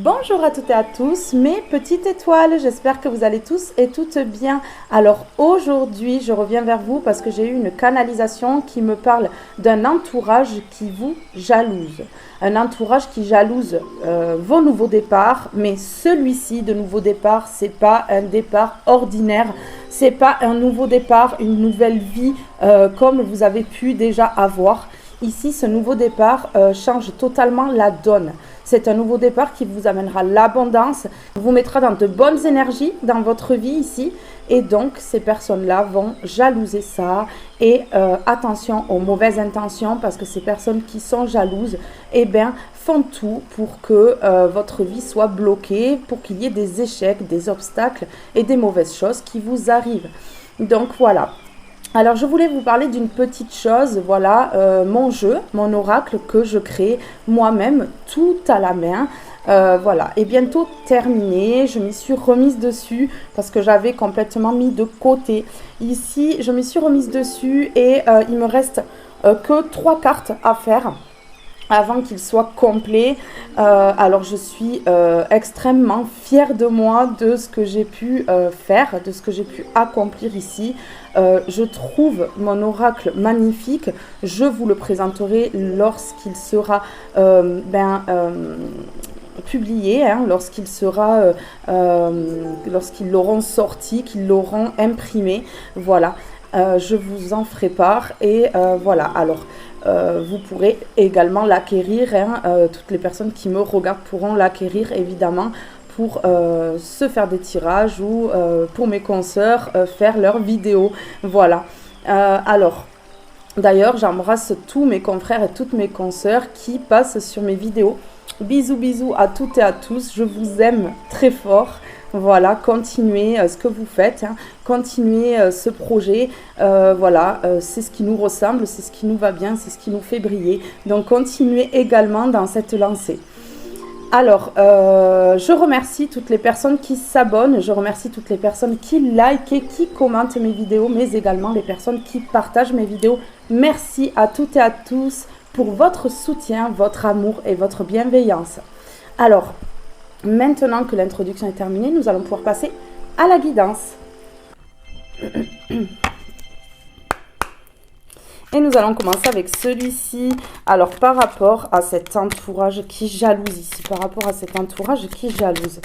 Bonjour à toutes et à tous, mes petites étoiles, j'espère que vous allez tous et toutes bien. Alors aujourd'hui, je reviens vers vous parce que j'ai eu une canalisation qui me parle d'un entourage qui vous jalouse. Un entourage qui jalouse vos nouveaux départs, mais celui-ci de nouveau départ, c'est pas un départ ordinaire, c'est pas un nouveau départ, une nouvelle vie comme vous avez pu déjà avoir. Ici, ce nouveau départ change totalement la donne. C'est un nouveau départ qui vous amènera l'abondance, vous mettra dans de bonnes énergies dans votre vie ici. Et donc, ces personnes-là vont jalouser ça. Et attention aux mauvaises intentions parce que ces personnes qui sont jalouses, eh bien, font tout pour que votre vie soit bloquée, pour qu'il y ait des échecs, des obstacles et des mauvaises choses qui vous arrivent. Donc, voilà. Alors, je voulais vous parler d'une petite chose, voilà, mon jeu, mon oracle que je crée moi-même, tout à la main. Voilà, et bientôt terminé, je m'y suis remise dessus parce que j'avais complètement mis de côté. Ici, je m'y suis remise dessus et il me reste que 3 cartes à faire avant qu'il soit complet. Alors je suis extrêmement fière de moi, de ce que j'ai pu faire, de ce que j'ai pu accomplir ici. Je trouve mon oracle magnifique. Je vous le présenterai lorsqu'il sera publié, hein, lorsqu'il sera, lorsqu'ils l'auront sorti, qu'ils l'auront imprimé. Voilà, je vous en ferai part et voilà. Alors, vous pourrez également l'acquérir, hein, toutes les personnes qui me regardent pourront l'acquérir évidemment pour se faire des tirages ou pour mes consoeurs faire leurs vidéos. Voilà. Alors, d'ailleurs, j'embrasse tous mes confrères et toutes mes consoeurs qui passent sur mes vidéos. Bisous, bisous à toutes et à tous. Je vous aime très fort. Voilà, continuez ce que vous faites, hein, continuez ce projet, voilà, c'est ce qui nous ressemble, c'est ce qui nous va bien, c'est ce qui nous fait briller. Donc, continuez également dans cette lancée. Alors, je remercie toutes les personnes qui s'abonnent, je remercie toutes les personnes qui likent et qui commentent mes vidéos, mais également les personnes qui partagent mes vidéos. Merci à toutes et à tous pour votre soutien, votre amour et votre bienveillance. Alors, maintenant que l'introduction est terminée, nous allons pouvoir passer à la guidance. Et nous allons commencer avec celui-ci. Alors, par rapport à cet entourage qui jalouse ici, par rapport à cet entourage qui jalouse.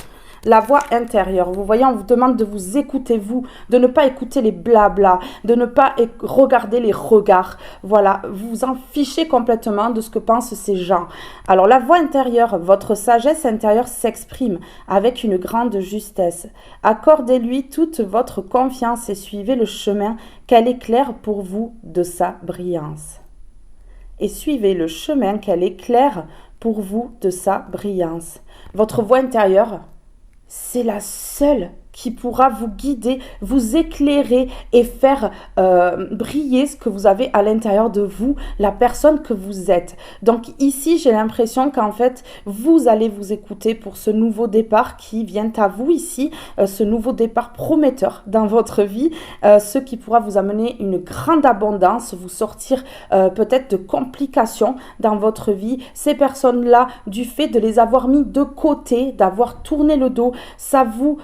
La voix intérieure, vous voyez, on vous demande de vous écouter, vous, de ne pas écouter les blabla, de ne pas regarder les regards. Voilà, vous vous en fichez complètement de ce que pensent ces gens. Alors, la voix intérieure, votre sagesse intérieure s'exprime avec une grande justesse. Accordez-lui toute votre confiance et suivez le chemin qu'elle éclaire pour vous de sa brillance. Et suivez le chemin qu'elle éclaire pour vous de sa brillance. Votre voix intérieure, c'est la seule qui pourra vous guider, vous éclairer et faire briller ce que vous avez à l'intérieur de vous, la personne que vous êtes. Donc ici, j'ai l'impression qu'en fait, vous allez vous écouter pour ce nouveau départ qui vient à vous ici, ce nouveau départ prometteur dans votre vie, ce qui pourra vous amener une grande abondance, vous sortir peut-être de complications dans votre vie. Ces personnes-là, du fait de les avoir mis de côté, d'avoir tourné le dos, ça vous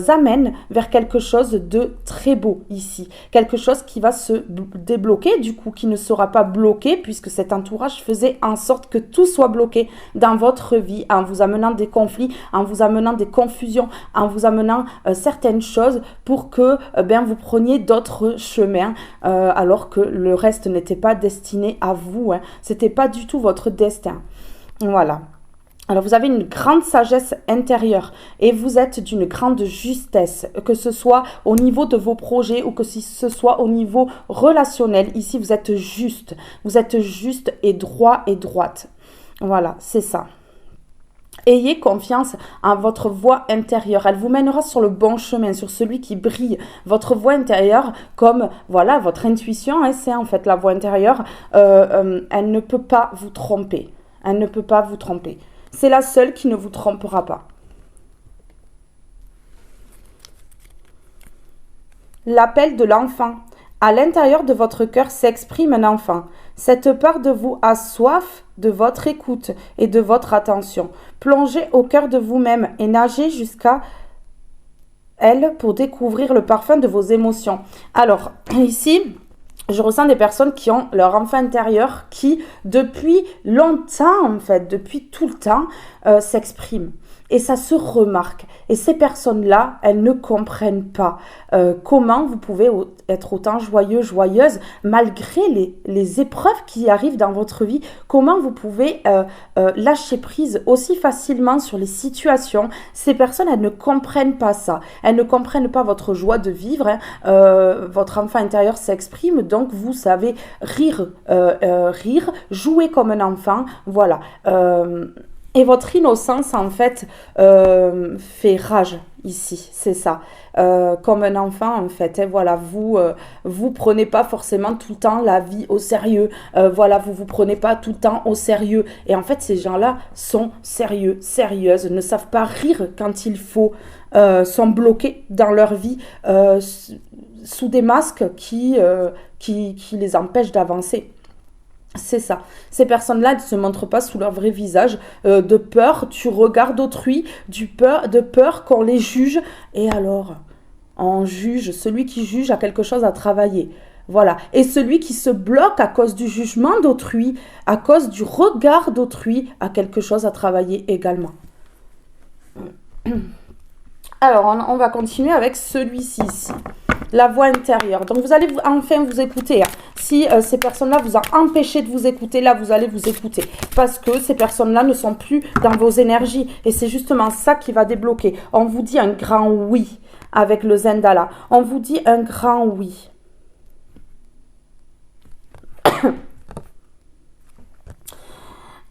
amène vers quelque chose de très beau ici. Quelque chose qui va se débloquer, du coup, qui ne sera pas bloqué, puisque cet entourage faisait en sorte que tout soit bloqué dans votre vie, en vous amenant des conflits, en vous amenant des confusions, en vous amenant certaines choses pour que vous preniez d'autres chemins, alors que le reste n'était pas destiné à vous. Hein. C'était pas du tout votre destin. Voilà. Alors, vous avez une grande sagesse intérieure et vous êtes d'une grande justesse, que ce soit au niveau de vos projets ou que ce soit au niveau relationnel. Ici, vous êtes juste et droit et droite. Voilà, c'est ça. Ayez confiance en votre voix intérieure. Elle vous mènera sur le bon chemin, sur celui qui brille. Votre voix intérieure, comme voilà votre intuition, hein, c'est en fait la voix intérieure, elle ne peut pas vous tromper. Elle ne peut pas vous tromper. C'est la seule qui ne vous trompera pas. L'appel de l'enfant. À l'intérieur de votre cœur s'exprime un enfant. Cette part de vous a soif de votre écoute et de votre attention. Plongez au cœur de vous-même et nagez jusqu'à elle pour découvrir le parfum de vos émotions. Alors, ici, je ressens des personnes qui ont leur enfant intérieur qui, depuis longtemps, en fait, depuis tout le temps, s'exprime. Et ça se remarque. Et ces personnes-là, elles ne comprennent pas comment vous pouvez être autant joyeux, joyeuse, malgré les épreuves qui arrivent dans votre vie. Comment vous pouvez lâcher prise aussi facilement sur les situations. Ces personnes, elles ne comprennent pas ça. Elles ne comprennent pas votre joie de vivre. Hein. Votre enfant intérieur s'exprime, donc vous savez rire, jouer comme un enfant. Voilà. Et votre innocence, en fait, fait rage ici, c'est ça. Comme un enfant, en fait. Et voilà, vous prenez pas forcément tout le temps la vie au sérieux. Voilà, vous prenez pas tout le temps au sérieux. Et en fait, ces gens-là sont sérieux, sérieuses, ne savent pas rire quand il faut, sont bloqués dans leur vie sous des masques qui les empêchent d'avancer. C'est ça. Ces personnes-là ne se montrent pas sous leur vrai visage, de peur du regard d'autrui, de peur qu'on les juge. Et alors, on juge, celui qui juge a quelque chose à travailler. Voilà. Et celui qui se bloque à cause du jugement d'autrui, à cause du regard d'autrui, a quelque chose à travailler également. Alors, on va continuer avec celui-ci ici. La voix intérieure. Donc, vous allez enfin vous écouter. Hein. Si ces personnes-là vous ont empêché de vous écouter, là, vous allez vous écouter. Parce que ces personnes-là ne sont plus dans vos énergies. Et c'est justement ça qui va débloquer. On vous dit un grand oui avec le Zendala. On vous dit un grand oui.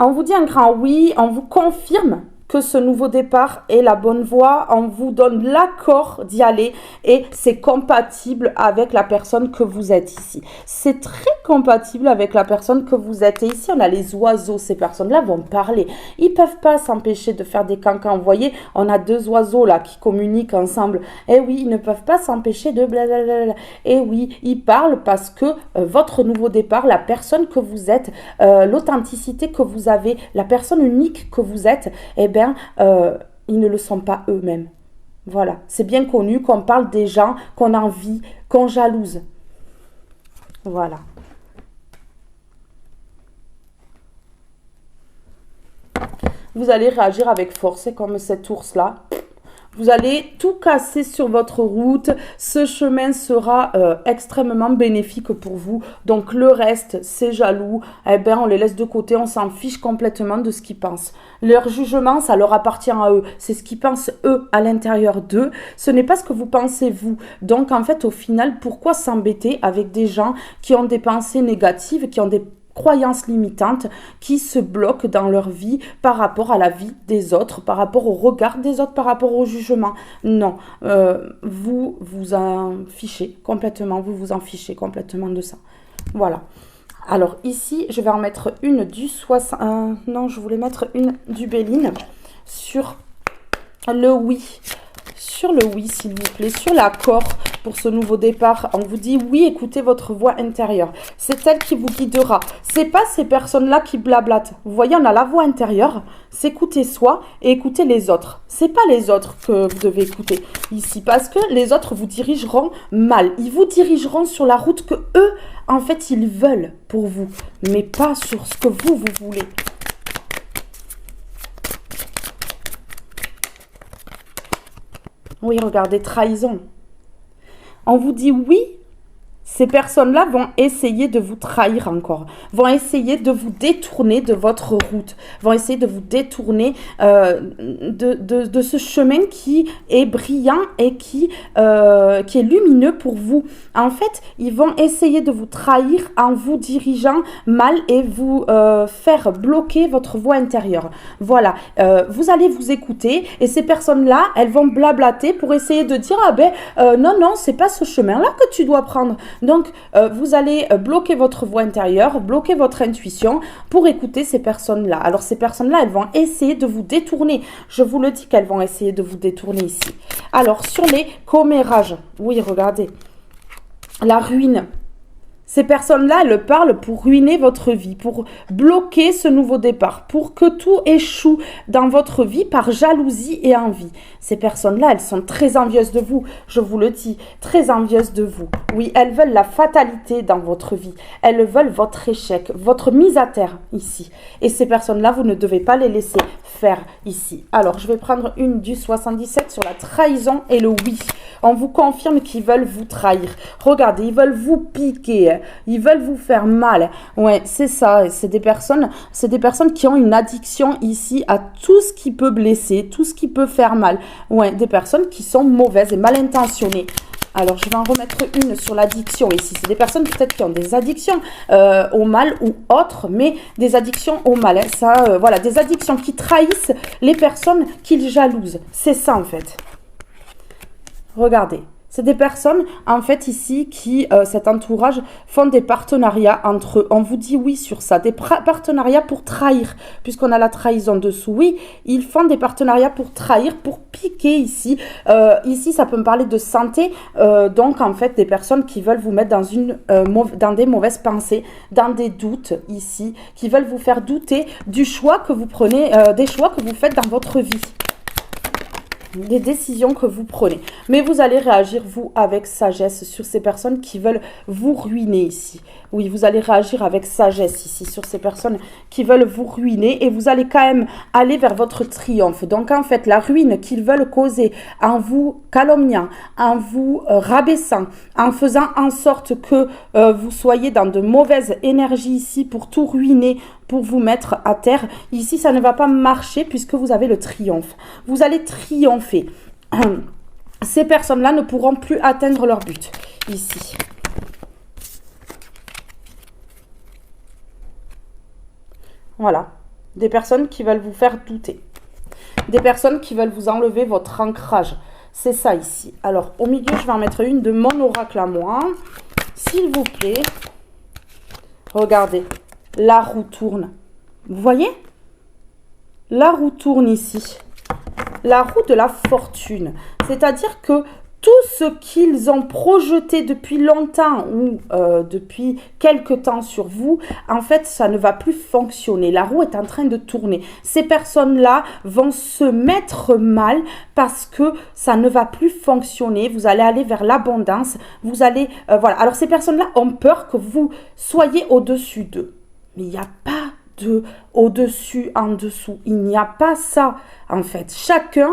On vous dit un grand oui. On vous confirme que ce nouveau départ est la bonne voie, on vous donne l'accord d'y aller et c'est compatible avec la personne que vous êtes ici. C'est très compatible avec la personne que vous êtes. Et ici, on a les oiseaux. Ces personnes-là vont parler. Ils ne peuvent pas s'empêcher de faire des cancans. Vous voyez, on a deux oiseaux là qui communiquent ensemble. Et oui, ils ne peuvent pas s'empêcher de blablabla. Et oui, ils parlent parce que votre nouveau départ, la personne que vous êtes, l'authenticité que vous avez, la personne unique que vous êtes, eh bien, ils ne le sont pas eux-mêmes. Voilà, c'est bien connu qu'on parle des gens qu'on envie, qu'on jalouse. Voilà. Vous allez réagir avec force, c'est comme cet ours-là. Vous allez tout casser sur votre route. Ce chemin sera extrêmement bénéfique pour vous. Donc le reste, c'est jaloux. Eh bien, on les laisse de côté. On s'en fiche complètement de ce qu'ils pensent. Leur jugement, ça leur appartient à eux. C'est ce qu'ils pensent eux à l'intérieur d'eux. Ce n'est pas ce que vous pensez vous. Donc en fait, au final, pourquoi s'embêter avec des gens qui ont des pensées négatives, qui ont des croyances limitantes, qui se bloquent dans leur vie par rapport à la vie des autres, par rapport au regard des autres, par rapport au jugement. Non, vous vous en fichez complètement, vous vous en fichez complètement de ça. Voilà. Alors ici, je vais en mettre une du 60... non, je voulais mettre une du Béline sur le oui. Sur le oui, s'il vous plaît, sur l'accord pour ce nouveau départ. On vous dit oui, écoutez votre voix intérieure. C'est elle qui vous guidera. C'est pas ces personnes-là qui blablatent. Vous voyez, on a la voix intérieure, c'est écouter soi et écouter les autres. C'est pas les autres que vous devez écouter ici, parce que les autres vous dirigeront mal. Ils vous dirigeront sur la route que eux, en fait, ils veulent pour vous, mais pas sur ce que vous voulez. Oui, regardez, trahison. On vous dit oui, ces personnes-là vont essayer de vous trahir encore, vont essayer de vous détourner de votre route, vont essayer de vous détourner de ce chemin qui est brillant et qui est lumineux pour vous. En fait, ils vont essayer de vous trahir en vous dirigeant mal et vous faire bloquer votre voix intérieure. Voilà, vous allez vous écouter et ces personnes-là, elles vont blablater pour essayer de dire « Ah ben, non, c'est pas ce chemin-là que tu dois prendre ». Donc, vous allez bloquer votre voix intérieure, bloquer votre intuition pour écouter ces personnes-là. Alors, ces personnes-là, elles vont essayer de vous détourner. Je vous le dis qu'elles vont essayer de vous détourner ici. Alors, sur les commérages, oui, regardez. La ruine. Ces personnes-là, elles parlent pour ruiner votre vie, pour bloquer ce nouveau départ, pour que tout échoue dans votre vie par jalousie et envie. Ces personnes-là, elles sont très envieuses de vous, je vous le dis, très envieuses de vous. Oui, elles veulent la fatalité dans votre vie. Elles veulent votre échec, votre mise à terre ici. Et ces personnes-là, vous ne devez pas les laisser faire ici. Alors, je vais prendre une du 77 sur la trahison et le oui. On vous confirme qu'ils veulent vous trahir. Regardez, ils veulent vous piquer. Ils veulent vous faire mal. Ouais, c'est ça. C'est des personnes qui ont une addiction ici à tout ce qui peut blesser, tout ce qui peut faire mal. Ouais, des personnes qui sont mauvaises et mal intentionnées. Alors, je vais en remettre une sur l'addiction ici. C'est des personnes peut-être qui ont des addictions au mal ou autres, mais des addictions au mal. Hein. Ça, voilà, des addictions qui trahissent les personnes qu'ils jalousent. C'est ça, en fait. Regardez. C'est des personnes, en fait, ici, qui, cet entourage, font des partenariats entre eux. On vous dit oui sur ça. Des partenariats pour trahir, puisqu'on a la trahison dessous. Oui, ils font des partenariats pour trahir, pour piquer ici. Ici, ça peut me parler de santé. Donc, en fait, des personnes qui veulent vous mettre dans des mauvaises pensées, dans des doutes, ici, qui veulent vous faire douter du choix que vous prenez, des choix que vous faites dans votre vie. Les décisions que vous prenez. Mais vous allez réagir, vous, avec sagesse sur ces personnes qui veulent vous ruiner ici. Oui, vous allez réagir avec sagesse ici sur ces personnes qui veulent vous ruiner et vous allez quand même aller vers votre triomphe. Donc, en fait, la ruine qu'ils veulent causer en vous calomniant, en vous rabaissant, en faisant en sorte que vous soyez dans de mauvaises énergies ici pour tout ruiner, pour vous mettre à terre. Ici, ça ne va pas marcher puisque vous avez le triomphe. Vous allez triompher. Ces personnes-là ne pourront plus atteindre leur but. Ici. Voilà. Des personnes qui veulent vous faire douter. Des personnes qui veulent vous enlever votre ancrage. C'est ça ici. Alors, au milieu, je vais en mettre une de mon oracle à moi. S'il vous plaît. Regardez. La roue tourne. Vous voyez? La roue tourne ici. La roue de la fortune. C'est-à-dire que tout ce qu'ils ont projeté depuis longtemps ou depuis quelque temps sur vous, en fait, ça ne va plus fonctionner. La roue est en train de tourner. Ces personnes-là vont se mettre mal parce que ça ne va plus fonctionner. Vous allez aller vers l'abondance. Vous allez... voilà. Alors, ces personnes-là ont peur que vous soyez au-dessus d'eux. Mais il n'y a pas de au-dessus, en dessous. Il n'y a pas ça, en fait. Chacun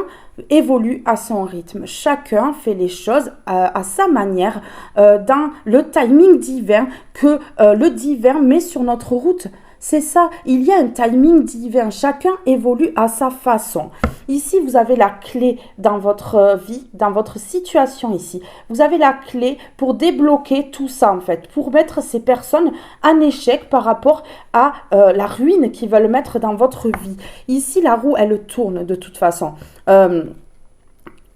évolue à son rythme. Chacun fait les choses à sa manière, dans le timing divin que le divin met sur notre route. C'est ça, il y a un timing divin. Chacun évolue à sa façon. Ici, vous avez la clé dans votre vie, dans votre situation ici. Vous avez la clé pour débloquer tout ça, en fait, pour mettre ces personnes en échec par rapport à la ruine qu'ils veulent mettre dans votre vie. Ici, la roue, elle tourne de toute façon.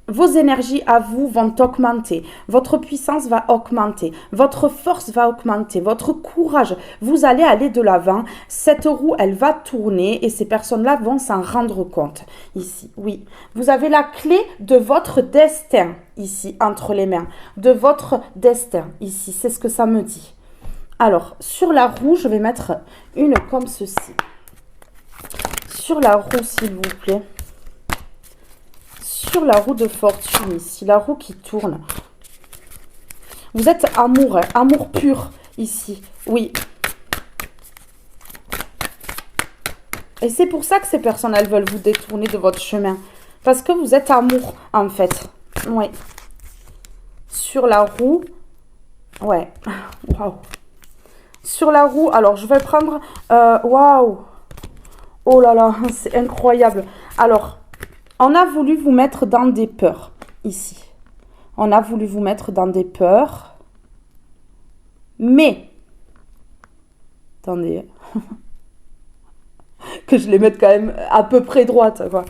Vos énergies à vous vont augmenter, votre puissance va augmenter, votre force va augmenter, votre courage, vous allez aller de l'avant. Cette roue, elle va tourner et ces personnes-là vont s'en rendre compte. Ici, oui. Vous avez la clé de votre destin, ici, entre les mains. De votre destin, ici. C'est ce que ça me dit. Alors, sur la roue, je vais mettre une comme ceci. Sur la roue, s'il vous plaît. Sur la roue de fortune ici, la roue qui tourne. Vous êtes amour, hein, amour pur ici, oui. Et c'est pour ça que ces personnes, elles veulent vous détourner de votre chemin. Parce que vous êtes amour, en fait. Oui. Sur la roue, ouais. Waouh. Sur la roue, alors je vais prendre, waouh. Oh là là, c'est incroyable. Alors... on a voulu vous mettre dans des peurs, ici. On a voulu vous mettre dans des peurs. Mais, attendez, que je les mette quand même à peu près droite, quoi.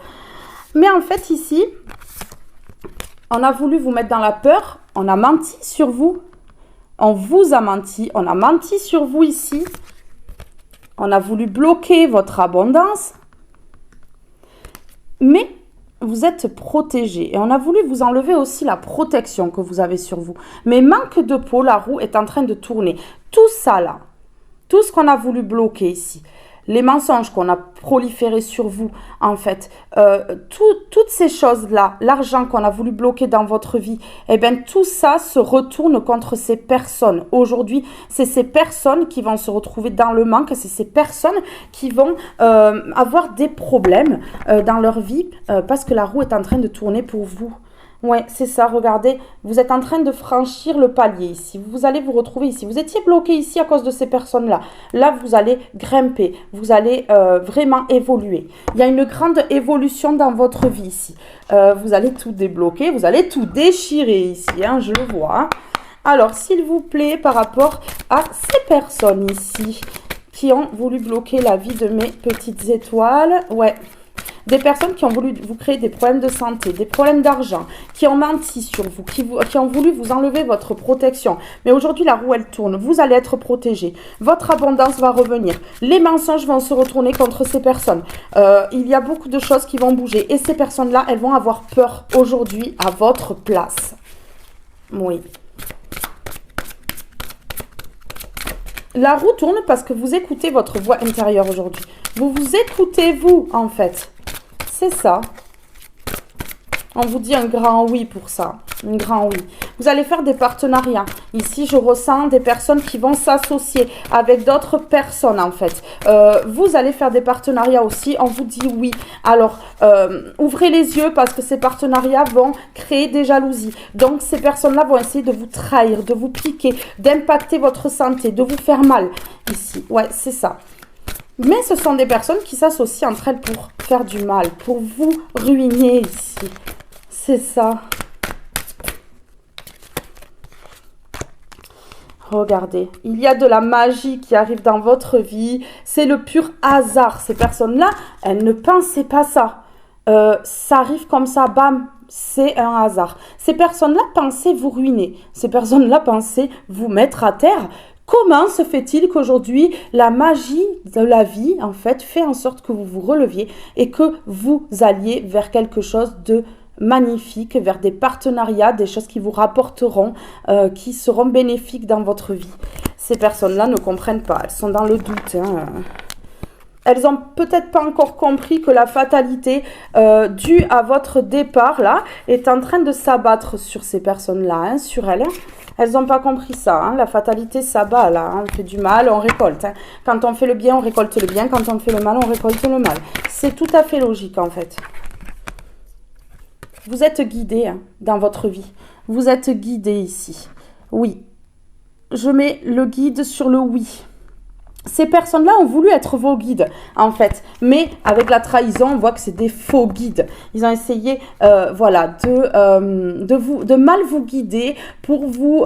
Mais en fait, ici, on a voulu vous mettre dans la peur. On a menti sur vous. On vous a menti. On a menti sur vous ici. On a voulu bloquer votre abondance. Mais... vous êtes protégé. Et on a voulu vous enlever aussi la protection que vous avez sur vous. Mais manque de peau, la roue est en train de tourner. Tout ça là, tout ce qu'on a voulu bloquer ici, les mensonges qu'on a proliférés sur vous, en fait, toutes ces choses-là, l'argent qu'on a voulu bloquer dans votre vie, eh bien, tout ça se retourne contre ces personnes. Aujourd'hui, c'est ces personnes qui vont se retrouver dans le manque, c'est ces personnes qui vont avoir des problèmes dans leur vie parce que la roue est en train de tourner pour vous. Ouais, c'est ça, regardez, vous êtes en train de franchir le palier ici. Vous allez vous retrouver ici. Vous étiez bloqué ici à cause de ces personnes-là. Là, vous allez grimper. Vous allez vraiment évoluer. Il y a une grande évolution dans votre vie ici. Vous allez tout débloquer. Vous allez tout déchirer ici, hein, je le vois. Hein. Alors, s'il vous plaît, par rapport à ces personnes ici qui ont voulu bloquer la vie de mes petites étoiles, ouais. Des personnes qui ont voulu vous créer des problèmes de santé, des problèmes d'argent, qui ont menti sur vous, qui ont voulu vous enlever votre protection. Mais aujourd'hui, la roue, elle tourne. Vous allez être protégé. Votre abondance va revenir. Les mensonges vont se retourner contre ces personnes. Il y a beaucoup de choses qui vont bouger. Et ces personnes-là, elles vont avoir peur aujourd'hui à votre place. Oui. La roue tourne parce que vous écoutez votre voix intérieure aujourd'hui. Vous vous écoutez, vous, en fait. C'est ça. On vous dit un grand oui pour ça. Un grand oui. Vous allez faire des partenariats. Ici, je ressens des personnes qui vont s'associer avec d'autres personnes, en fait. Vous allez faire des partenariats aussi. On vous dit oui. Alors, ouvrez les yeux parce que ces partenariats vont créer des jalousies. Donc, ces personnes-là vont essayer de vous trahir, de vous piquer, d'impacter votre santé, de vous faire mal. Ici, ouais, c'est ça. Mais ce sont des personnes qui s'associent entre elles pour faire du mal, pour vous ruiner ici. C'est ça. Regardez, il y a de la magie qui arrive dans votre vie. C'est le pur hasard. Ces personnes-là, elles ne pensaient pas ça. Ça arrive comme ça, bam, c'est un hasard. Ces personnes-là pensaient vous ruiner. Ces personnes-là pensaient vous mettre à terre. Comment se fait-il qu'aujourd'hui, la magie de la vie, en fait en sorte que vous vous releviez et que vous alliez vers quelque chose de magnifique, vers des partenariats, des choses qui vous rapporteront, qui seront bénéfiques dans votre vie. Ces personnes-là ne comprennent pas, elles sont dans le doute. Hein. Elles n'ont peut-être pas encore compris que la fatalité due à votre départ, là, est en train de s'abattre sur ces personnes-là, hein, sur elles. Elles n'ont pas compris ça. Hein. La fatalité s'abat, là. Hein. On fait du mal, on récolte. Hein. Quand on fait le bien, on récolte le bien. Quand on fait le mal, on récolte le mal. C'est tout à fait logique, en fait. Vous êtes guidé hein, dans votre vie. Vous êtes guidé ici. Oui. Je mets le guide sur le oui. Ces personnes-là ont voulu être vos guides, en fait. Mais avec la trahison, on voit que c'est des faux guides. Ils ont essayé, voilà, de mal vous guider pour vous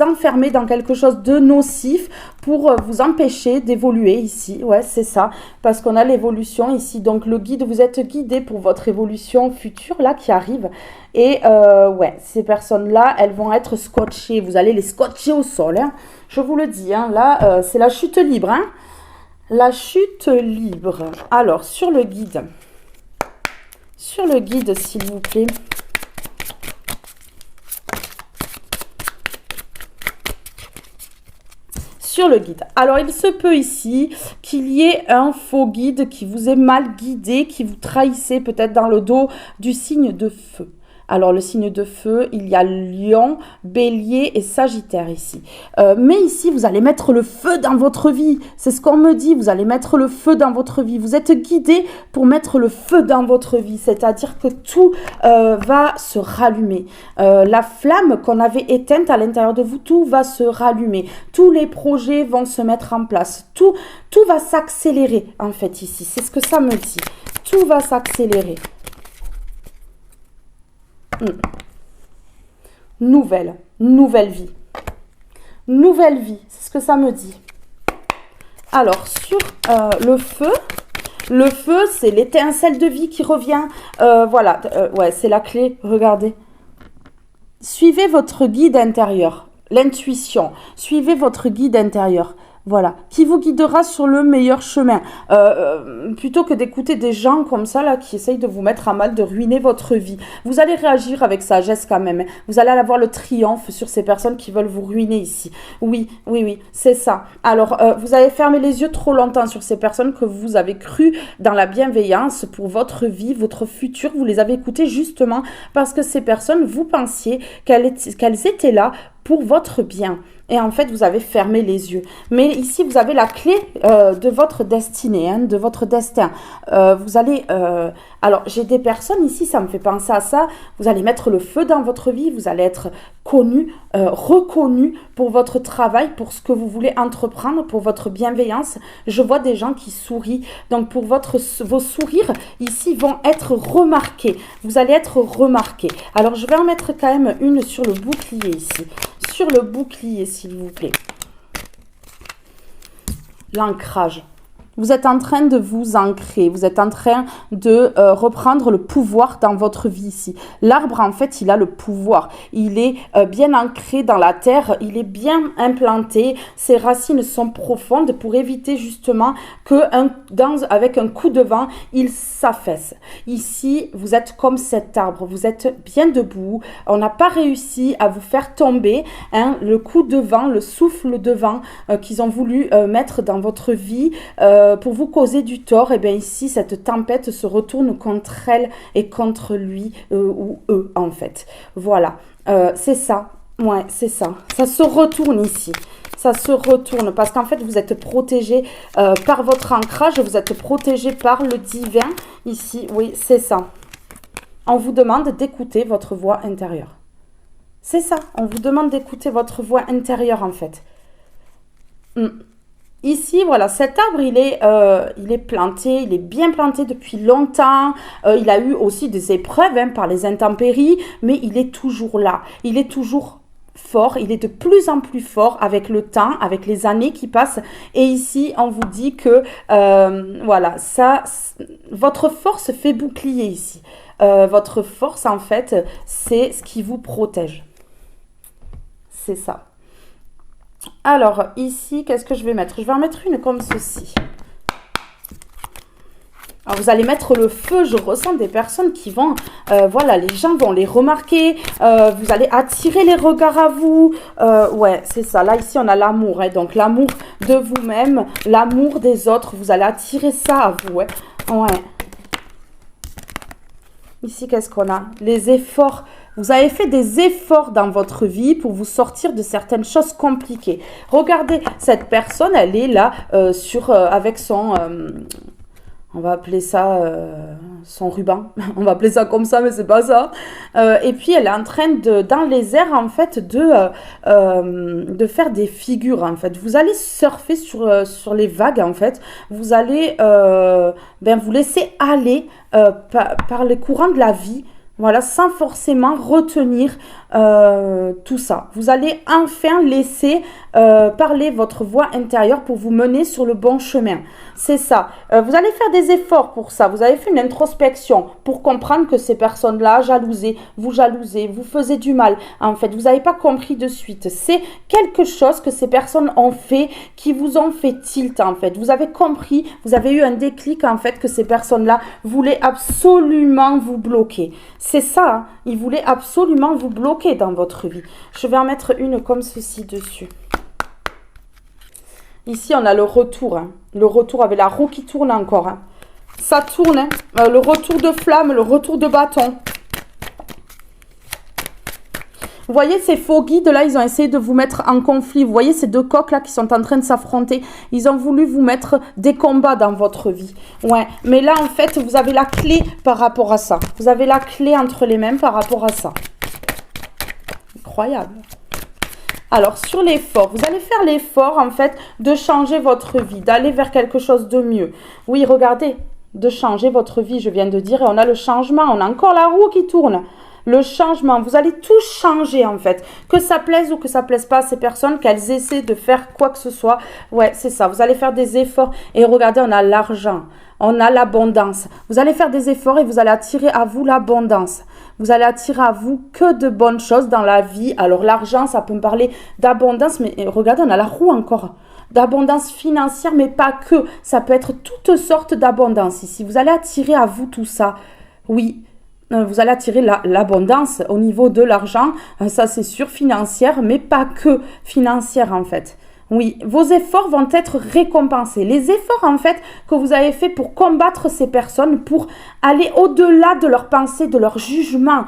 enfermer dans quelque chose de nocif, pour vous empêcher d'évoluer ici. Ouais, c'est ça. Parce qu'on a l'évolution ici. Donc, le guide, vous êtes guidé pour votre évolution future, là, qui arrive. Et, ouais, ces personnes-là, elles vont être scotchées. Vous allez les scotcher au sol, hein. Je vous le dis, hein, là, c'est la chute libre. Hein. La chute libre. Alors, sur le guide, s'il vous plaît. Sur le guide. Alors, il se peut ici qu'il y ait un faux guide qui vous ait mal guidé, qui vous trahissait peut-être dans le dos du signe de feu. Alors, le signe de feu, il y a Lion, Bélier et Sagittaire ici. Mais ici, vous allez mettre le feu dans votre vie. C'est ce qu'on me dit, vous allez mettre le feu dans votre vie. Vous êtes guidé pour mettre le feu dans votre vie. C'est-à-dire que tout va se rallumer. La flamme qu'on avait éteinte à l'intérieur de vous, tout va se rallumer. Tous les projets vont se mettre en place. Tout va s'accélérer, en fait, ici. C'est ce que ça me dit. Tout va s'accélérer. Nouvelle vie. Nouvelle vie, c'est ce que ça me dit. Alors, sur le feu, c'est l'étincelle de vie qui revient. Voilà, ouais, c'est la clé, regardez. Suivez votre guide intérieur, l'intuition. Suivez votre guide intérieur. Voilà, qui vous guidera sur le meilleur chemin. Plutôt que d'écouter des gens comme ça, là, qui essayent de vous mettre à mal, de ruiner votre vie. Vous allez réagir avec sagesse quand même. Vous allez avoir le triomphe sur ces personnes qui veulent vous ruiner ici. Oui, oui, oui, c'est ça. Alors, vous avez fermé les yeux trop longtemps sur ces personnes que vous avez cru dans la bienveillance pour votre vie, votre futur. Vous les avez écoutées justement parce que ces personnes, vous pensiez qu'elles étaient là pour votre bien. Et en fait, vous avez fermé les yeux. Mais ici, vous avez la clé de votre destinée, hein, de votre destin. Vous allez... alors, j'ai des personnes ici, ça me fait penser à ça. Vous allez mettre le feu dans votre vie. Vous allez être connu, reconnu pour votre travail, pour ce que vous voulez entreprendre, pour votre bienveillance. Je vois des gens qui sourient. Donc, pour vos sourires, ici, vont être remarqués. Vous allez être remarqués. Alors, je vais en mettre quand même une sur le bouclier ici. Sur le bouclier, s'il vous plaît. L'ancrage. Vous êtes en train de vous ancrer, vous êtes en train de reprendre le pouvoir dans votre vie ici. L'arbre, en fait, il a le pouvoir. Il est bien ancré dans la terre, il est bien implanté. Ses racines sont profondes pour éviter justement que avec un coup de vent, il s'affaisse. Ici, vous êtes comme cet arbre, vous êtes bien debout. On n'a pas réussi à vous faire tomber. Hein, le coup de vent, le souffle de vent qu'ils ont voulu mettre dans votre vie, pour vous causer du tort, et bien ici, cette tempête se retourne contre elle et contre lui ou eux, en fait. Voilà, c'est ça. Ouais, c'est ça. Ça se retourne ici. Ça se retourne parce qu'en fait, vous êtes protégé par votre ancrage, vous êtes protégé par le divin. Ici, oui, c'est ça. On vous demande d'écouter votre voix intérieure. C'est ça. On vous demande d'écouter votre voix intérieure, en fait. Ici, voilà, cet arbre, il est planté, il est bien planté depuis longtemps. Il a eu aussi des épreuves hein, par les intempéries, mais il est toujours là. Il est toujours fort, il est de plus en plus fort avec le temps, avec les années qui passent. Et ici, on vous dit que, voilà, ça, votre force fait bouclier ici. Votre force, en fait, c'est ce qui vous protège. C'est ça. Alors, ici, qu'est-ce que je vais mettre? Je vais en mettre une comme ceci. Alors, vous allez mettre le feu. Je ressens des personnes qui vont... voilà, les gens vont les remarquer. Vous allez attirer les regards à vous. Ouais, c'est ça. Là, ici, on a l'amour. Hein, donc, l'amour de vous-même, l'amour des autres. Vous allez attirer ça à vous. Ouais. Ouais. Ici, qu'est-ce qu'on a? Les efforts. Vous avez fait des efforts dans votre vie pour vous sortir de certaines choses compliquées. Regardez, cette personne, elle est là avec son... on va appeler ça son ruban. On va appeler ça comme ça, mais c'est pas ça. Et puis, elle est en train dans les airs, en fait, de faire des figures, en fait. Vous allez surfer sur les vagues, en fait. Vous allez vous laisser aller par les courants de la vie. Voilà, sans forcément retenir tout ça. Vous allez enfin laisser parler votre voix intérieure pour vous mener sur le bon chemin. C'est ça. Vous allez faire des efforts pour ça. Vous avez fait une introspection pour comprendre que ces personnes-là jalousées, vous faisaient du mal. En fait, vous n'avez pas compris de suite. C'est quelque chose que ces personnes ont fait qui vous ont fait tilt, en fait. Vous avez compris, vous avez eu un déclic, en fait, que ces personnes-là voulaient absolument vous bloquer. C'est ça, hein. Ils voulaient absolument vous bloquer dans votre vie. Je vais en mettre une comme ceci dessus. Ici, on a le retour. Hein. Le retour avec la roue qui tourne encore. Hein. Ça tourne. Hein. Le retour de flamme, le retour de bâton. Vous voyez ces faux guides là, ils ont essayé de vous mettre en conflit. Vous voyez ces deux coqs là qui sont en train de s'affronter. Ils ont voulu vous mettre des combats dans votre vie. Ouais, mais là en fait, vous avez la clé par rapport à ça. Vous avez la clé entre les mains par rapport à ça. Incroyable. Alors, sur l'effort, vous allez faire l'effort, en fait, de changer votre vie, d'aller vers quelque chose de mieux. Oui, regardez, de changer votre vie, je viens de dire, et on a le changement, on a encore la roue qui tourne. Le changement, vous allez tout changer, en fait. Que ça plaise ou que ça plaise pas à ces personnes, qu'elles essaient de faire quoi que ce soit. Ouais, c'est ça, vous allez faire des efforts. Et regardez, on a l'argent, on a l'abondance. Vous allez faire des efforts et vous allez attirer à vous l'abondance. Vous allez attirer à vous que de bonnes choses dans la vie. Alors l'argent, ça peut me parler d'abondance, mais regardez, on a la roue encore. d'abondance financière, mais pas que. Ça peut être toutes sortes d'abondance ici. Vous allez attirer à vous tout ça. Oui, vous allez attirer l'abondance au niveau de l'argent. Ça, c'est sûr, financière, mais pas que financière, en fait. Oui, vos efforts vont être récompensés. Les efforts, en fait, que vous avez fait pour combattre ces personnes, pour aller au-delà de leurs pensées, de leurs jugements,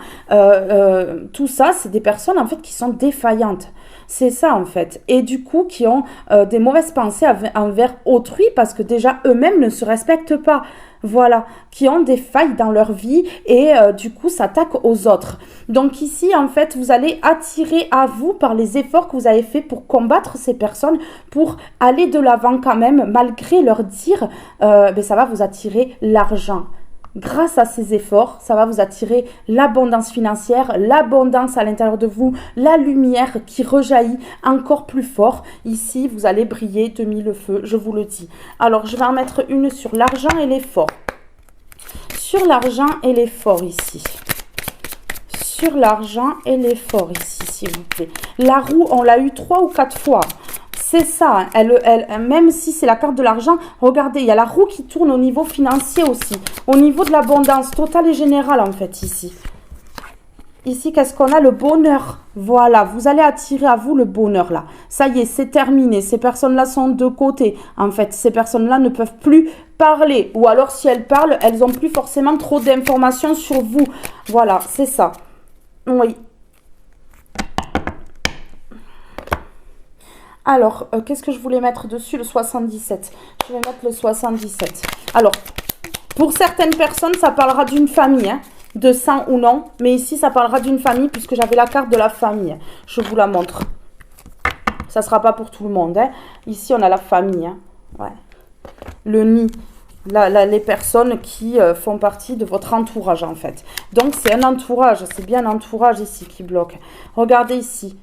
tout ça, c'est des personnes, en fait, qui sont défaillantes. C'est ça, en fait. Et du coup, qui ont des mauvaises pensées envers autrui parce que déjà, eux-mêmes ne se respectent pas. Voilà, qui ont des failles dans leur vie et du coup s'attaquent aux autres. Donc ici, en fait, vous allez attirer à vous par les efforts que vous avez faits pour combattre ces personnes, pour aller de l'avant quand même, malgré leur dire, ça va vous attirer l'argent. Grâce à ces efforts, ça va vous attirer l'abondance financière, l'abondance à l'intérieur de vous, la lumière qui rejaillit encore plus fort. Ici, vous allez briller de mille feux, je vous le dis. Alors, je vais en mettre une sur l'argent et l'effort. Sur l'argent et l'effort ici. Sur l'argent et l'effort ici, s'il vous plaît. La roue, on l'a eu 3 ou 4 fois. C'est ça, même si c'est la carte de l'argent, regardez, il y a la roue qui tourne au niveau financier aussi, au niveau de l'abondance totale et générale en fait ici. Ici, qu'est-ce qu'on a? Le bonheur. Voilà, vous allez attirer à vous le bonheur là. Ça y est, c'est terminé. Ces personnes-là sont de côté. En fait, ces personnes-là ne peuvent plus parler. Ou alors, si elles parlent, elles n'ont plus forcément trop d'informations sur vous. Voilà, c'est ça. Oui. Alors, qu'est-ce que je voulais mettre dessus? Le 77. Je vais mettre le 77. Alors, pour certaines personnes, ça parlera d'une famille, hein, de sang ou non. Mais ici, ça parlera d'une famille puisque j'avais la carte de la famille. Je vous la montre. Ça ne sera pas pour tout le monde. Hein. Ici, on a la famille. Hein. Ouais. Le nid. Les personnes qui font partie de votre entourage, en fait. Donc, c'est un entourage. C'est bien un entourage ici qui bloque. Regardez ici.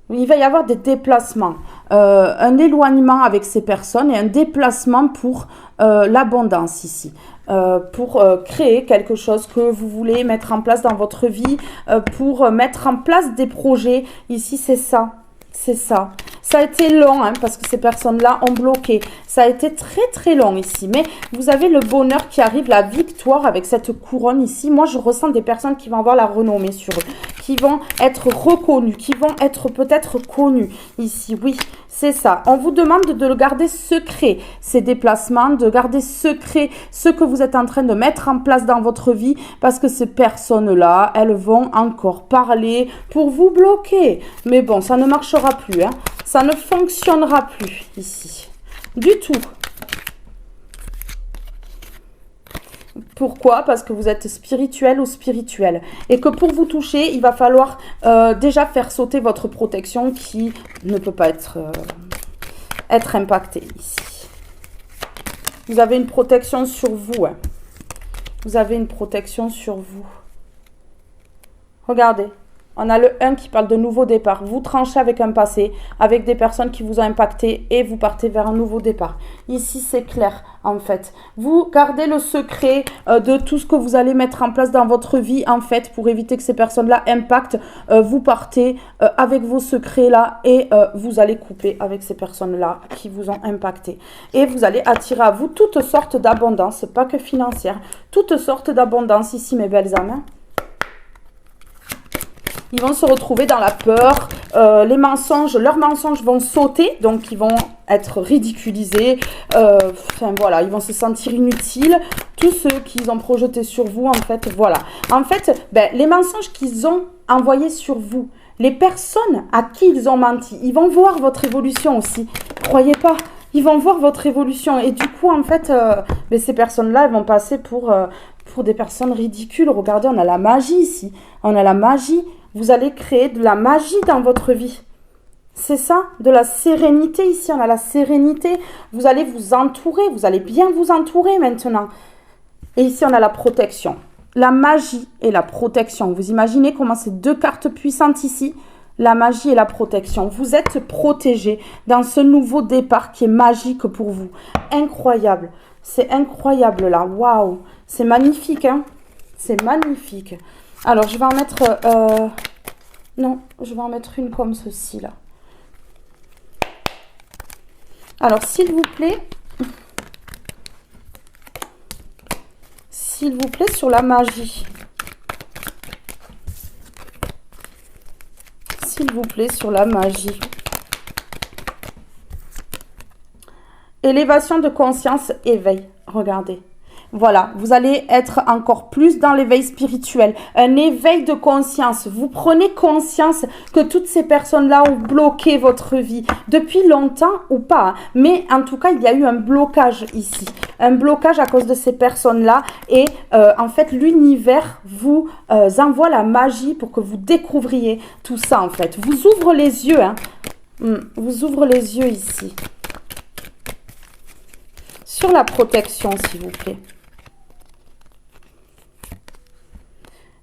Il va y avoir des déplacements, un éloignement avec ces personnes et un déplacement pour l'abondance ici, pour créer quelque chose que vous voulez mettre en place dans votre vie, pour mettre en place des projets. Ici, c'est ça. C'est ça. Ça a été long, hein, parce que ces personnes-là ont bloqué. Ça a été très, très long ici. Mais vous avez le bonheur qui arrive, la victoire avec cette couronne ici. Moi, je ressens des personnes qui vont avoir la renommée sur eux, qui vont être reconnues, qui vont être peut-être connues ici. Oui, c'est ça. On vous demande de le garder secret, ces déplacements, de garder secret ce que vous êtes en train de mettre en place dans votre vie, parce que ces personnes-là, elles vont encore parler pour vous bloquer. Mais bon, ça ne marchera plus, hein. Ça ne fonctionnera plus ici. Du tout. Pourquoi? Parce que vous êtes spirituel ou spirituel. Et que pour vous toucher, il va falloir déjà faire sauter votre protection qui ne peut pas être impactée ici. Vous avez une protection sur vous. Hein. Vous avez une protection sur vous. Regardez. On a le 1 qui parle de nouveau départ. Vous tranchez avec un passé, avec des personnes qui vous ont impacté et vous partez vers un nouveau départ. Ici, c'est clair, en fait. Vous gardez le secret de tout ce que vous allez mettre en place dans votre vie, en fait, pour éviter que ces personnes-là impactent. Vous partez avec vos secrets-là et vous allez couper avec ces personnes-là qui vous ont impacté. Et vous allez attirer à vous toutes sortes d'abondance, pas que financière, toutes sortes d'abondance ici, mes belles âmes. Hein. Ils vont se retrouver dans la peur, les mensonges, leurs mensonges vont sauter, donc ils vont être ridiculisés, enfin voilà, ils vont se sentir inutiles, tous ceux qu'ils ont projetés sur vous, en fait, voilà. En fait, les mensonges qu'ils ont envoyés sur vous, les personnes à qui ils ont menti, ils vont voir votre évolution aussi, croyez pas, ils vont voir votre évolution, et du coup, en fait, ces personnes-là, elles vont passer pour des personnes ridicules. Regardez, on a la magie ici, on a la magie. Vous allez créer de la magie dans votre vie. C'est ça, de la sérénité ici. On a la sérénité. Vous allez vous entourer. Vous allez bien vous entourer maintenant. Et ici, on a la protection. La magie et la protection. Vous imaginez comment ces deux cartes puissantes ici, la magie et la protection. Vous êtes protégé dans ce nouveau départ qui est magique pour vous. Incroyable. C'est incroyable là. Waouh. C'est magnifique, hein. C'est magnifique. Alors, je vais en mettre... non, je vais en mettre une comme ceci, là. Alors, s'il vous plaît, sur la magie. S'il vous plaît, sur la magie. Élévation de conscience, éveil. Regardez. Voilà, vous allez être encore plus dans l'éveil spirituel. Un éveil de conscience. Vous prenez conscience que toutes ces personnes-là ont bloqué votre vie depuis longtemps ou pas. Mais en tout cas, il y a eu un blocage ici. Un blocage à cause de ces personnes-là. Et en fait, l'univers vous envoie la magie pour que vous découvriez tout ça en fait. Vous ouvre les yeux. Hein. Vous ouvre les yeux ici. Sur la protection, s'il vous plaît.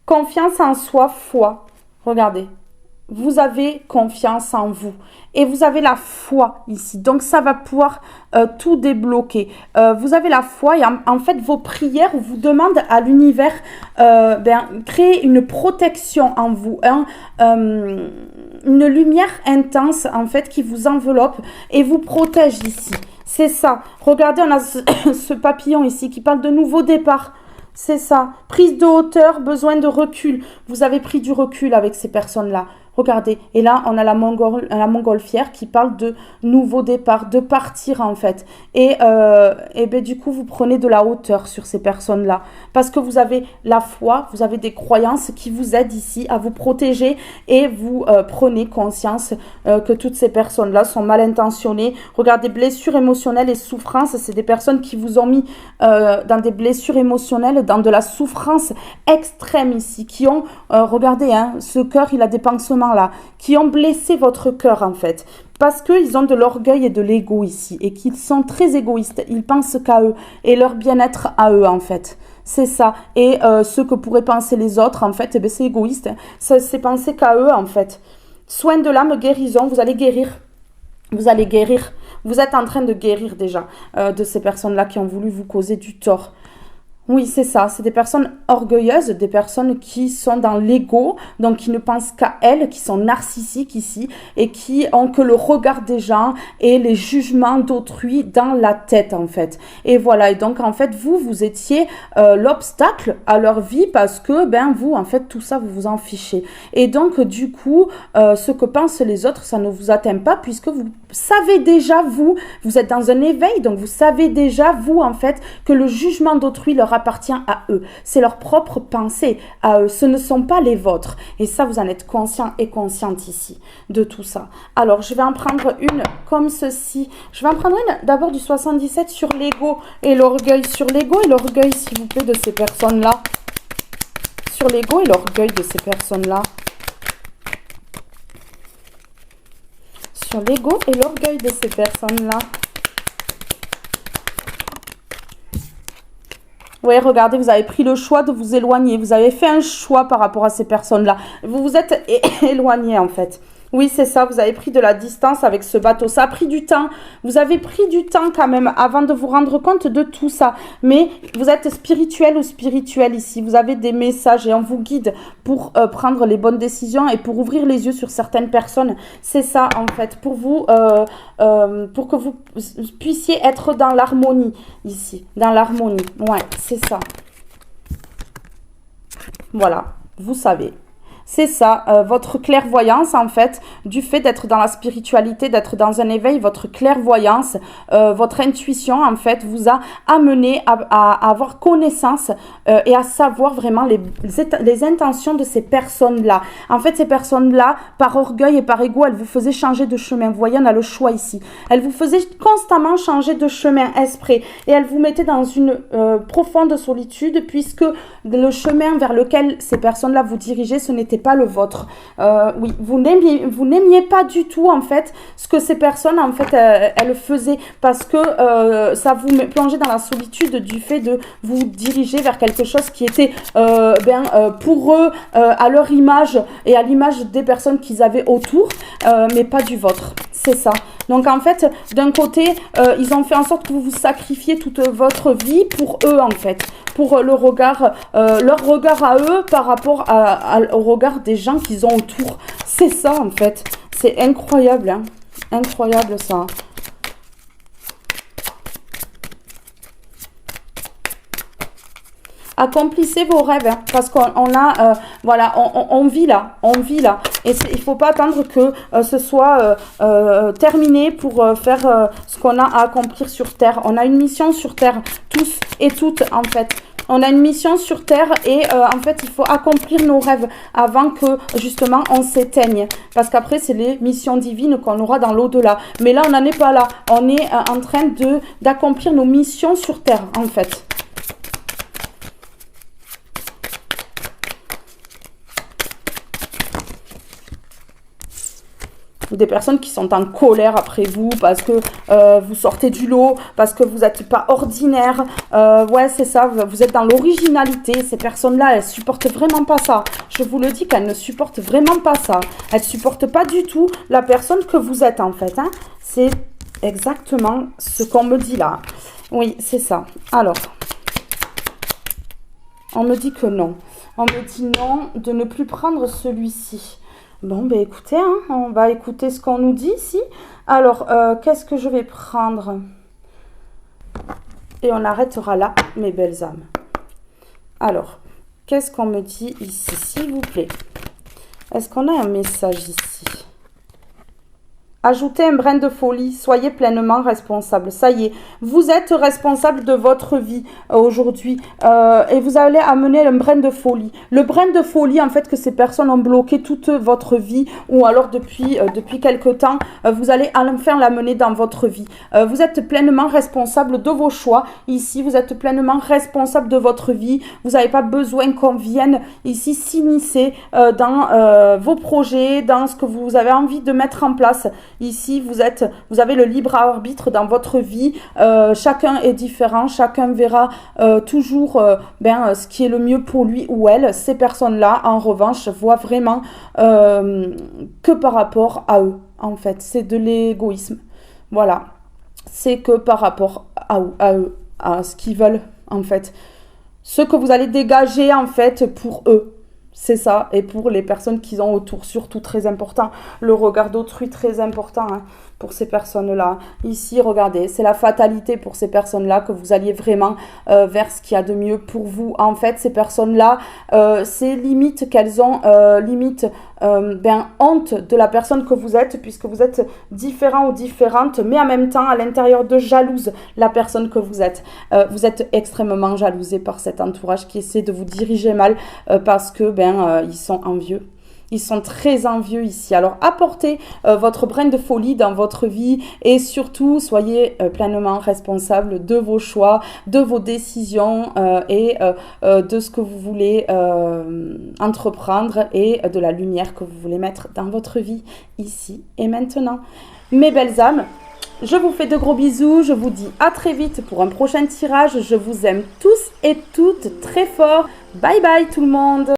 Confiance en soi, foi. Regardez. Vous avez confiance en vous. Et vous avez la foi ici. Donc, ça va pouvoir tout débloquer. Vous avez la foi et en fait, vos prières vous demandent à l'univers créer une protection en vous. Une lumière intense, en fait, qui vous enveloppe et vous protège ici. C'est ça. Regardez, on a ce papillon ici qui parle de nouveau départ. C'est ça. Prise de hauteur, besoin de recul. Vous avez pris du recul avec ces personnes-là. Regardez. Et là, on a la montgolfière qui parle de nouveau départ, de partir en fait. Et ben, du coup, vous prenez de la hauteur sur ces personnes-là. Parce que vous avez la foi, vous avez des croyances qui vous aident ici à vous protéger. Et vous prenez conscience que toutes ces personnes-là sont mal intentionnées. Regardez, blessures émotionnelles et souffrances. C'est des personnes qui vous ont mis dans des blessures émotionnelles, dans de la souffrance extrême ici. Qui ont, regardez, hein, ce cœur, il a des pansements là, qui ont blessé votre cœur en fait, parce qu'ils ont de l'orgueil et de l'ego ici, et qu'ils sont très égoïstes, ils pensent qu'à eux, et leur bien-être à eux en fait, c'est ça, et ce que pourraient penser les autres en fait, eh bien, c'est égoïste, ça c'est penser qu'à eux en fait. Soin de l'âme, guérison, vous allez guérir, vous êtes en train de guérir déjà de ces personnes-là qui ont voulu vous causer du tort. Oui, c'est ça. C'est des personnes orgueilleuses, des personnes qui sont dans l'ego, donc qui ne pensent qu'à elles, qui sont narcissiques ici et qui ont que le regard des gens et les jugements d'autrui dans la tête en fait. Et voilà. Et donc en fait, vous étiez l'obstacle à leur vie parce que vous en fait tout ça vous vous en fichez. Et donc du coup, ce que pensent les autres, ça ne vous atteint pas puisque vous savez déjà vous êtes dans un éveil, donc vous savez déjà vous en fait que le jugement d'autrui leur appartient à eux. C'est leur propre pensée à eux. Ce ne sont pas les vôtres. Et ça, vous en êtes conscient et consciente ici de tout ça. Alors, je vais en prendre une comme ceci. Je vais en prendre une d'abord du 77 sur l'ego et l'orgueil. Sur l'ego et l'orgueil, s'il vous plaît, de ces personnes-là. Sur l'ego et l'orgueil de ces personnes-là. Sur l'ego et l'orgueil de ces personnes-là. Oui, regardez, vous avez pris le choix de vous éloigner. Vous avez fait un choix par rapport à ces personnes-là. Vous vous êtes éloigné, en fait. Oui, c'est ça, vous avez pris de la distance avec ce bateau. Ça a pris du temps. Vous avez pris du temps quand même avant de vous rendre compte de tout ça. Mais vous êtes spirituel ou spirituel ici. Vous avez des messages et on vous guide pour prendre les bonnes décisions et pour ouvrir les yeux sur certaines personnes. C'est ça, en fait, pour vous, pour que vous puissiez être dans l'harmonie ici. Dans l'harmonie. Ouais, c'est ça. Voilà, vous savez. C'est ça, votre clairvoyance en fait, du fait d'être dans la spiritualité, d'être dans un éveil, votre clairvoyance, votre intuition en fait vous a amené à avoir connaissance et à savoir vraiment les intentions de ces personnes-là. En fait, ces personnes-là, par orgueil et par ego, elles vous faisaient changer de chemin. Vous voyez, on a le choix ici. Elles vous faisaient constamment changer de chemin exprès et elles vous mettaient dans une profonde solitude puisque le chemin vers lequel ces personnes-là vous dirigeaient, ce n'était pas le vôtre. Oui, vous n'aimiez pas du tout en fait ce que ces personnes en fait elles faisaient parce que ça vous plongeait dans la solitude du fait de vous diriger vers quelque chose qui était pour eux à leur image et à l'image des personnes qu'ils avaient autour, mais pas du vôtre. C'est ça. Donc en fait, d'un côté, ils ont fait en sorte que vous vous sacrifiez toute votre vie pour eux en fait, pour le regard, leur regard à eux par rapport au regard des gens qu'ils ont autour. C'est ça en fait. C'est incroyable, hein. Incroyable ça. Accomplissez vos rêves, hein, parce qu'on a, voilà, on vit là, et il faut pas attendre que ce soit terminé pour faire ce qu'on a à accomplir sur Terre. On a une mission sur Terre, tous et toutes en fait. On a une mission sur Terre et en fait, il faut accomplir nos rêves avant que justement on s'éteigne. Parce qu'après, c'est les missions divines qu'on aura dans l'au-delà. Mais là, on n'en est pas là. On est en train d'accomplir nos missions sur Terre en fait. Des personnes qui sont en colère après vous parce que vous sortez du lot, parce que vous n'êtes pas ordinaire. Ouais, c'est ça, vous êtes dans l'originalité. Ces personnes-là, elles supportent vraiment pas ça. Je vous le dis qu'elles ne supportent vraiment pas ça. Elles ne supportent pas du tout la personne que vous êtes en fait. Hein. C'est exactement ce qu'on me dit là. Oui, c'est ça. Alors, on me dit que non. On me dit non de ne plus prendre celui-ci. Bon, ben écoutez, hein, on va écouter ce qu'on nous dit ici. Alors, qu'est-ce que je vais prendre? Et on arrêtera là, mes belles âmes. Alors, qu'est-ce qu'on me dit ici, s'il vous plaît? Est-ce qu'on a un message ici? Ajoutez un brin de folie, soyez pleinement responsable. Ça y est, vous êtes responsable de votre vie aujourd'hui et vous allez amener un brin de folie. Le brin de folie, en fait, que ces personnes ont bloqué toute votre vie ou alors depuis quelque temps, vous allez enfin l'amener dans votre vie. Vous êtes pleinement responsable de vos choix. Ici, vous êtes pleinement responsable de votre vie. Vous n'avez pas besoin qu'on vienne ici s'immiscer dans vos projets, dans ce que vous avez envie de mettre en place. Ici, vous avez le libre arbitre dans votre vie. Chacun est différent. Chacun verra toujours ce qui est le mieux pour lui ou elle. Ces personnes-là, en revanche, voient vraiment que par rapport à eux. En fait, c'est de l'égoïsme. Voilà. C'est que par rapport à eux, à ce qu'ils veulent, en fait. Ce que vous allez dégager, en fait, pour eux. C'est ça, et pour les personnes qui ont autour, surtout très important. Le regard d'autrui, très important hein, pour ces personnes-là. Ici, regardez, c'est la fatalité pour ces personnes-là que vous alliez vraiment vers ce qu'il y a de mieux pour vous. En fait, ces personnes-là, c'est limite qu'elles ont honte de la personne que vous êtes, puisque vous êtes différent ou différente, mais en même temps, à l'intérieur de jalouse, la personne que vous êtes. Vous êtes extrêmement jalousé par cet entourage qui essaie de vous diriger mal parce que ils sont envieux. Ils sont très envieux ici. Alors, apportez votre brin de folie dans votre vie et surtout, soyez pleinement responsable de vos choix, de vos décisions et de ce que vous voulez entreprendre et de la lumière que vous voulez mettre dans votre vie ici et maintenant. Mes belles âmes, je vous fais de gros bisous. Je vous dis à très vite pour un prochain tirage. Je vous aime tous et toutes très fort. Bye bye tout le monde.